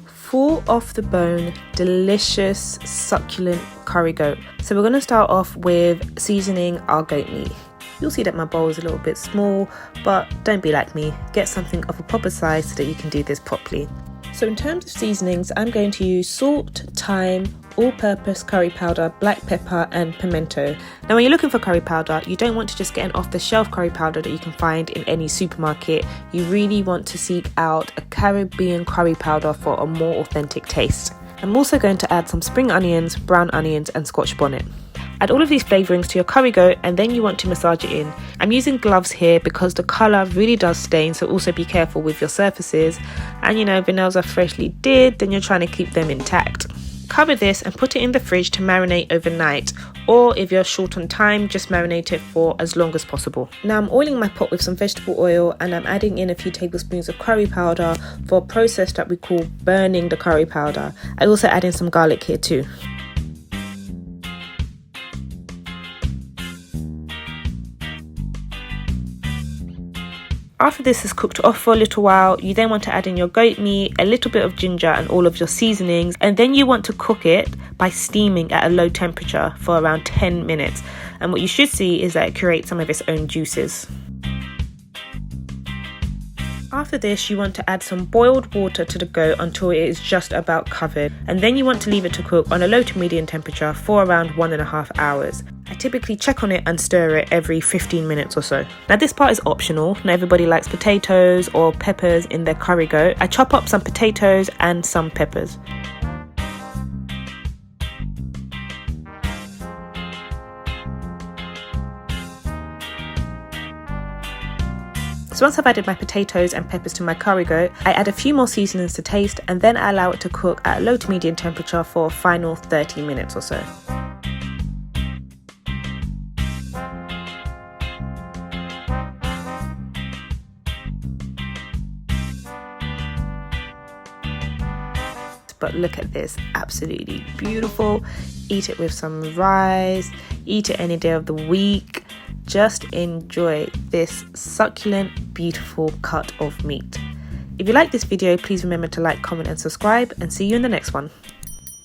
Full off the bone, delicious, succulent curry goat. So we're going to start off with seasoning our goat meat. You'll see that my bowl is a little bit small, but don't be like me. Get something of a proper size so that you can do this properly. So in terms of seasonings, I'm going to use salt, thyme, all-purpose curry powder, black pepper and pimento. Now when you're looking for curry powder, you don't want to just get an off-the-shelf curry powder that you can find in any supermarket. You really want to seek out a Caribbean curry powder for a more authentic taste. I'm also going to add some spring onions, brown onions and Scotch bonnet. Add all of these flavourings to your curry goat and then you want to massage it in. I'm using gloves here because the colour really does stain, so also be careful with your surfaces. And if your nails are freshly did, then you're trying to keep them intact. Cover this and put it in the fridge to marinate overnight, or if you're short on time, just marinate it for as long as possible. Now I'm oiling my pot with some vegetable oil and I'm adding in a few tablespoons of curry powder for a process that we call burning the curry powder. I also add in some garlic here too. After this is cooked off for a little while, you then want to add in your goat meat, a little bit of ginger and all of your seasonings, and then you want to cook it by steaming at a low temperature for around 10 minutes. And what you should see is that it creates some of its own juices. After this, you want to add some boiled water to the goat until it is just about covered, and then you want to leave it to cook on a low to medium temperature for around 1.5 hours. I typically check on it and stir it every 15 minutes or so. Now this part is optional. Not everybody likes potatoes or peppers in their curry goat. I chop up some potatoes and some peppers. So once I've added my potatoes and peppers to my curry goat, I add a few more seasonings to taste and then I allow it to cook at a low to medium temperature for a final 30 minutes or so. But look at this, absolutely beautiful. Eat it with some rice, eat it any day of the week. Just enjoy this succulent, beautiful cut of meat. If you like this video, please remember to like, comment and subscribe, and see you in the next one.